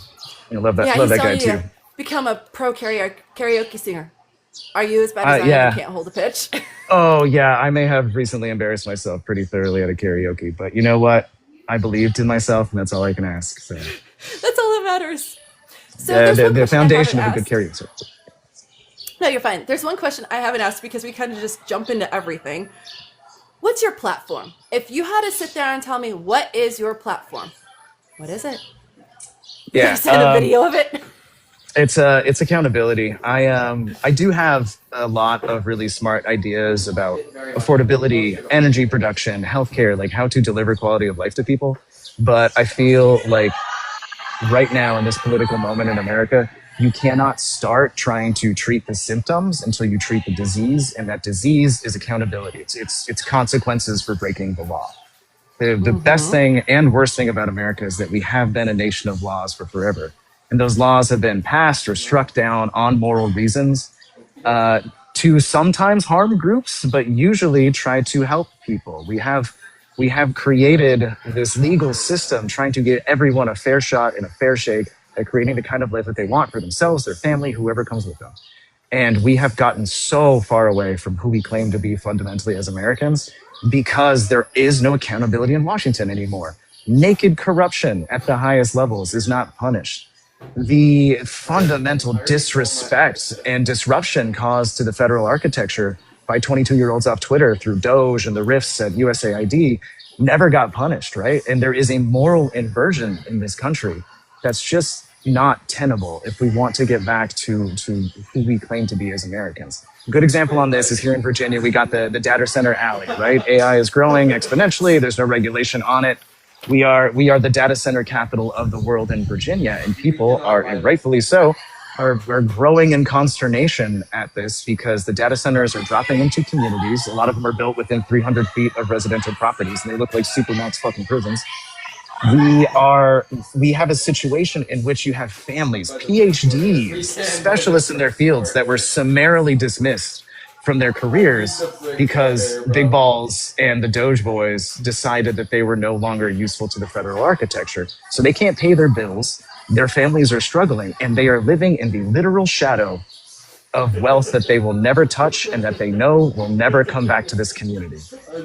love that guy too. Become a pro karaoke singer. Are you as bad as I am and can't hold a pitch? Oh, yeah. I may have recently embarrassed myself pretty thoroughly at a karaoke, but you know what? I believed in myself, and that's all I can ask. So. That's all that matters. So the foundation of a good karaoke. No, you're fine. There's one question I haven't asked because we kind of just jump into everything. What's your platform? If you had to sit there and tell me what is your platform, what is it? Yeah, can you send a video of it? It's accountability. I do have a lot of really smart ideas about affordability, energy production, healthcare, like how to deliver quality of life to people. But I feel like right now in this political moment in America, you cannot start trying to treat the symptoms until you treat the disease, and that disease is accountability. It's consequences for breaking the law. The best thing and worst thing about America is that we have been a nation of laws for forever. And those laws have been passed or struck down on moral reasons to sometimes harm groups, but usually try to help people. We have created this legal system trying to get everyone a fair shot and a fair shake at creating the kind of life that they want for themselves, their family, whoever comes with them. And we have gotten so far away from who we claim to be fundamentally as Americans because there is no accountability in Washington anymore. Naked corruption at the highest levels is not punished. The fundamental disrespect and disruption caused to the federal architecture by 22-year-olds off Twitter through Doge and the rifts at USAID never got punished, right? And there is a moral inversion in this country that's just not tenable if we want to get back to who we claim to be as Americans. A good example on this is here in Virginia, we got the data center alley, right? AI is growing exponentially. There's no regulation on it. We are the data center capital of the world in Virginia, and people are, and rightfully so, are growing in consternation at this because the data centers are dropping into communities. A lot of them are built within 300 feet of residential properties, and they look like supermax fucking prisons. We have a situation in which you have families, PhDs, specialists in their fields that were summarily dismissed from their careers because Big Balls and the Doge boys decided that they were no longer useful to the federal architecture. So they can't pay their bills. Their families are struggling, and they are living in the literal shadow of wealth that they will never touch and that they know will never come back to this community.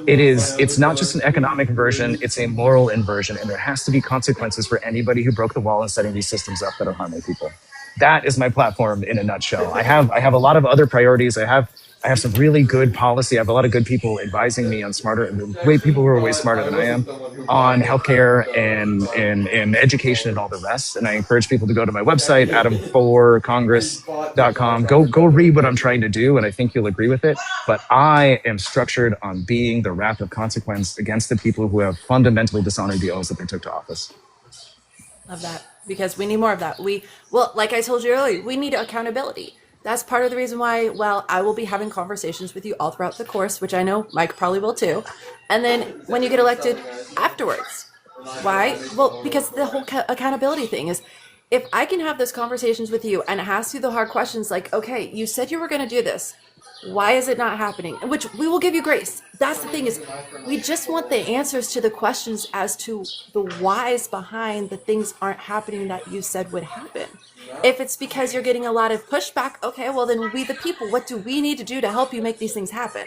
It's not just an economic inversion, it's a moral inversion, and there has to be consequences for anybody who broke the wall and setting these systems up that are harming people. That is my platform in a nutshell. I have a lot of other priorities. I have some really good policy. I have a lot of good people advising me on people who are way smarter than I am on healthcare and education and all the rest. And I encourage people to go to my website, adam4congress.com. Go read what I'm trying to do, and I think you'll agree with it. But I am structured on being the wrath of consequence against the people who have fundamentally dishonored the oaths that they took to office. Love that, because we need more of that. Like I told you earlier, we need accountability. That's part of the reason why, I will be having conversations with you all throughout the course, which I know Mike probably will too. And then when you get elected afterwards. Why? Well, because the whole accountability thing is, if I can have those conversations with you and ask you the hard questions like, okay, you said you were going to do this. Why is it not happening? Which we will give you grace. That's the thing is, we just want the answers to the questions as to the whys behind the things aren't happening that you said would happen. If it's because you're getting a lot of pushback, okay, well then we the people, what do we need to do to help you make these things happen?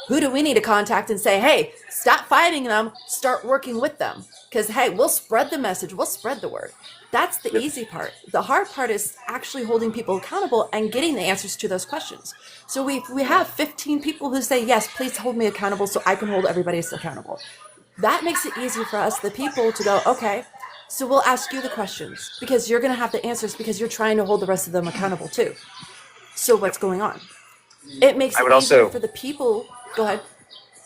Who do we need to contact and say, hey, stop fighting them, start working with them? Because, hey, we'll spread the message, we'll spread the word. That's the easy part. The hard part is actually holding people accountable and getting the answers to those questions. So we have 15 people who say, yes, please hold me accountable so I can hold everybody else accountable. That makes it easy for us, the people, to go, okay, so we'll ask you the questions because you're going to have the answers because you're trying to hold the rest of them accountable too. So what's going on? It makes it easier for the people. Go ahead.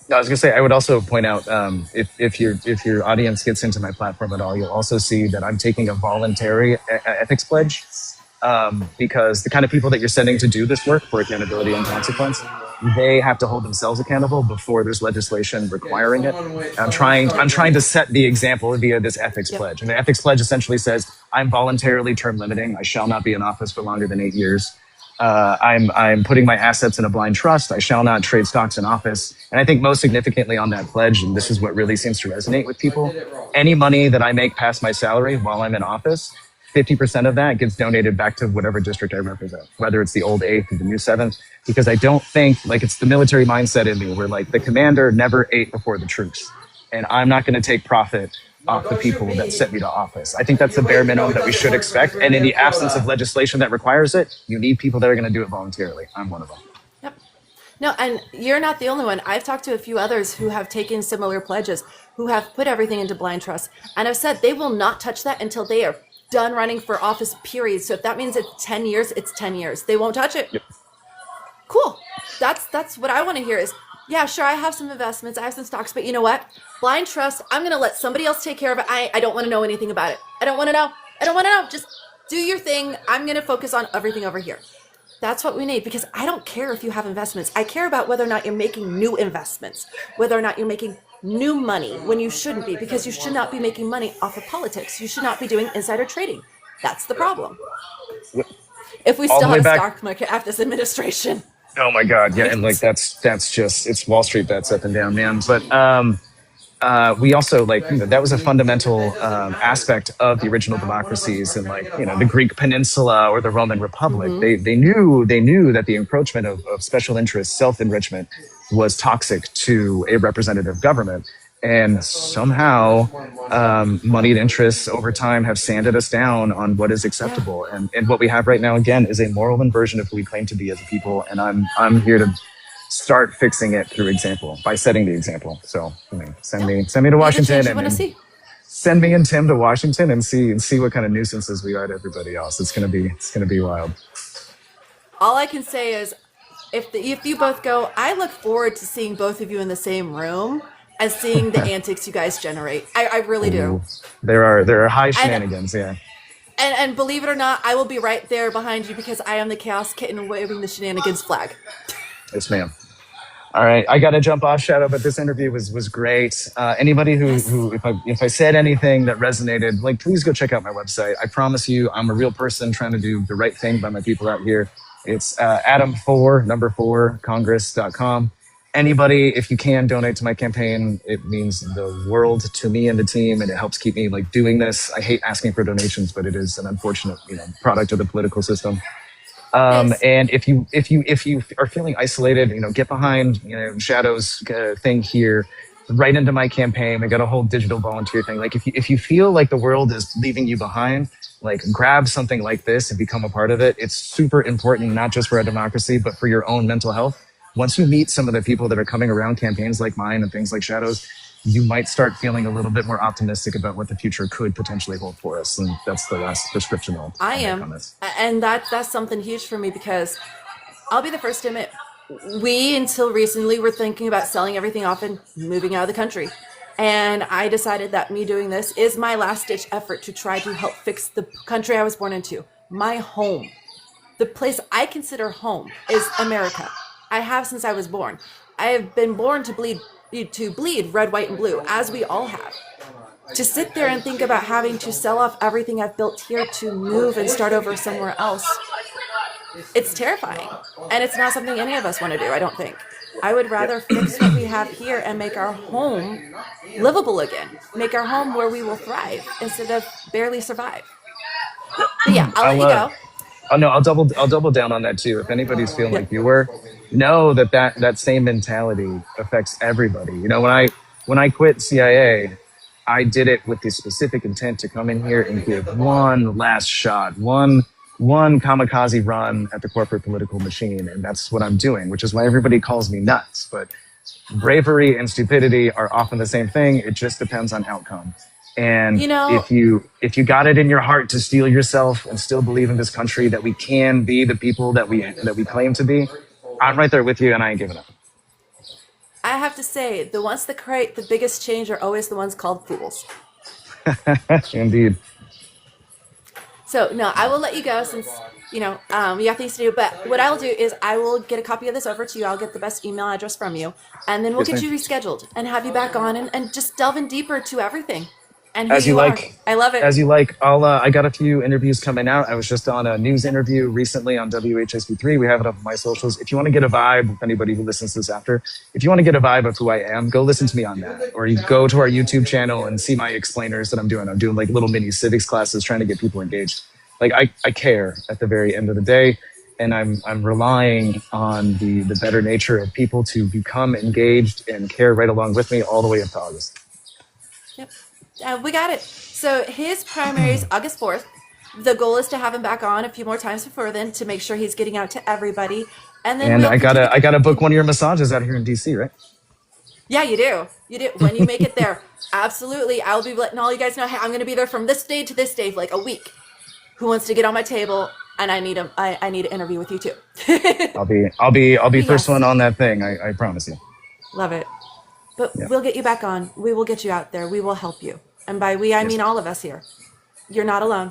No, I was going to say, I would also point out, if your audience gets into my platform at all, you'll also see that I'm taking a voluntary ethics pledge, because the kind of people that you're sending to do this work for accountability and consequence, they have to hold themselves accountable before there's legislation requiring it. I'm trying to set the example via this ethics pledge. And the ethics pledge essentially says, I'm voluntarily term limiting. I shall not be in office for longer than 8 years. I'm putting my assets in a blind trust. I shall not trade stocks in office. And I think most significantly on that pledge, and this is what really seems to resonate with people, any money that I make past my salary while I'm in office, 50% of that gets donated back to whatever district I represent, whether it's the old 8th or the new 7th, because I don't think, it's the military mindset in me where the commander never ate before the troops. And I'm not going to take profit off the people that sent me to office. I think that's the bare minimum that we should expect. And in the absence of legislation that requires it, you need people that are going to do it voluntarily. I'm one of them. Yep. No, and you're not the only one. I've talked to a few others who have taken similar pledges, who have put everything into blind trust, and have said they will not touch that until they are done running for office, period. So if that means it's 10 years, it's 10 years. They won't touch it. Yep. Cool. That's what I want to hear is, yeah, sure, I have some investments, I have some stocks, but you know what? Blind trust, I'm going to let somebody else take care of it. I don't want to know anything about it. I don't want to know. Just do your thing. I'm going to focus on everything over here. That's what we need, because I don't care if you have investments. I care about whether or not you're making new investments, whether or not you're making new money when you shouldn't be, because you should not be making money off of politics. You should not be doing insider trading. That's the problem. If we still have a stock market after this administration. Oh my God. Yeah. And that's just, it's Wall Street bets up and down, man. But we also that was a fundamental aspect of the original democracies in the Greek peninsula or the Roman Republic. They knew that the encroachment of special interests, self-enrichment, was toxic to a representative government. And somehow moneyed interests over time have sanded us down on what is acceptable. And what we have right now, again, is a moral inversion of who we claim to be as a people. And I'm here to start fixing it through example, by setting the example. So send me to Washington and send me and Tim to Washington and see what kind of nuisances we are to everybody else. It's gonna be wild. All I can say is, if you both go, I look forward to seeing both of you in the same room and seeing the antics you guys generate. I really do. There are high shenanigans, yeah. And believe it or not, I will be right there behind you because I am the Chaos Kitten waving the shenanigans flag. Yes, ma'am. All right, I got to jump off, Shadow, but this interview was great. Anybody who if I said anything that resonated, please go check out my website. I promise you, I'm a real person trying to do the right thing by my people out here. It's Adam4 Congress.com. Anybody, if you can donate to my campaign, it means the world to me and the team, and it helps keep me doing this. I hate asking for donations, but it is an unfortunate product of the political system. And if you are feeling isolated, get behind Shadow's thing here, right into my campaign. We got a whole digital volunteer thing. If you feel like the world is leaving you behind, grab something like this and become a part of it. It's super important, not just for our democracy, but for your own mental health. Once you meet some of the people that are coming around campaigns like mine and things like Shadow's, you might start feeling a little bit more optimistic about what the future could potentially hold for us. And that's the last prescription I'll make on this. And that's something huge for me, because I'll be the first to admit, we until recently were thinking about selling everything off and moving out of the country. And I decided that me doing this is my last ditch effort to try to help fix the country I was born into, my home. The place I consider home is America. I have since I was born. I have been born to bleed red, white, and blue, as we all have. To sit there and think about having to sell off everything I've built here to move and start over somewhere else, it's terrifying. And it's not something any of us want to do, I don't think. I would rather fix what we have here and make our home livable again. Make our home where we will thrive instead of barely survive. But yeah, I'll let you go. Oh no, I'll double down on that too. If anybody's feeling like you were, know that same mentality affects everybody. When I quit CIA, I did it with the specific intent to come in here and give one last shot, one kamikaze run at the corporate political machine, and that's what I'm doing, which is why everybody calls me nuts. But bravery and stupidity are often the same thing. It just depends on outcome. And if you got it in your heart to steel yourself and still believe in this country that we can be the people that we claim to be, I'm right there with you, and I ain't giving up. I have to say, the ones that create the biggest change are always the ones called fools. Indeed. So, no, I will let you go since, you have things to do. But what I'll do is I will get a copy of this over to you. I'll get the best email address from you. And then we'll get you rescheduled and have you back on and just delve in deeper to everything. And as you like. I love it. As you like. I got a few interviews coming out. I was just on a news interview recently on WHSP3. We have it up on my socials. If you want to get a vibe, if anybody who listens to this after, if you want to get a vibe of who I am, go listen to me on that. Or you go to our YouTube channel and see my explainers that I'm doing. I'm doing little mini civics classes, trying to get people engaged. I care at the very end of the day. And I'm relying on the better nature of people to become engaged and care right along with me all the way up to August. Yep. We got it. So his primary is August 4th. The goal is to have him back on a few more times before then to make sure he's getting out to everybody. And then I gotta book one of your massages out here in DC, right? Yeah, you do. You do. When you make it there, absolutely. I'll be letting all you guys know, hey, I'm going to be there from this day to this day, a week. Who wants to get on my table? And I need an interview with you too. I'll be first one on that thing. I promise you. Love it. But we'll get you back on. We will get you out there. We will help you. And by we, I mean all of us here. You're not alone.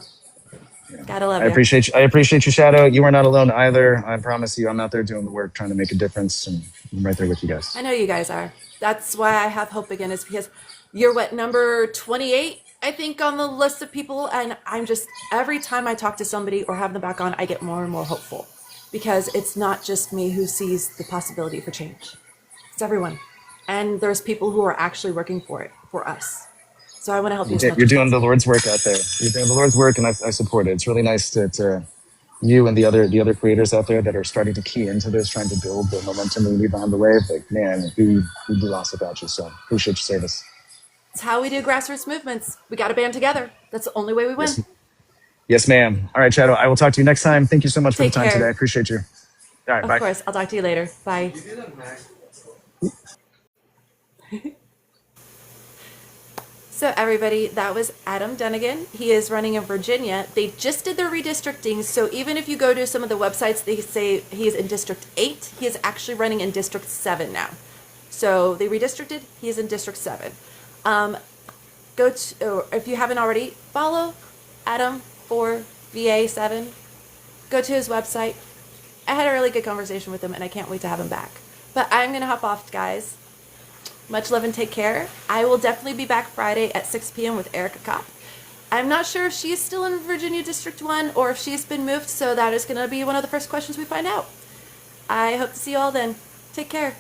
Gotta love you. I appreciate you, Shadow. You are not alone either. I promise you, I'm out there doing the work, trying to make a difference, and I'm right there with you guys. I know you guys are. That's why I have hope again, is because you're number 28, I think, on the list of people. And I'm just, every time I talk to somebody or have them back on, I get more and more hopeful, because it's not just me who sees the possibility for change. It's everyone. and there's people who are actually working for it, for us. So I want to help you as much You're as doing the possible. Lord's work out there. You're doing the Lord's work, and I support it. It's really nice to you and the other creators out there that are starting to key into this, trying to build the momentum we leave behind the wave. Like, man, we do lots about you. So appreciate your service. It's how we do grassroots movements. We got to band together. That's the only way we win. Yes, ma'am. All right, Shadow. I will talk to you next time. Thank you so much for the Take time care. today. I appreciate you. All right, Of bye. course. I'll talk to you later. Bye. You do that, Max. So everybody, that was Adam Dunigan. He is running in Virginia. They just did their redistricting. So even if you go to some of the websites, they say he's in District 8. He is actually running in District 7 now. So they redistricted. He's in District 7. Go to, or if you haven't already, follow Adam for VA7. Go to his website. I had a really good conversation with him, and I can't wait to have him back. But I'm going to hop off, guys. Much love and take care. I will definitely be back Friday at 6 p.m. with Erica Kopp. I'm not sure if she's still in Virginia District 1 or if she's been moved, so that is going to be one of the first questions we find out. I hope to see you all then. Take care.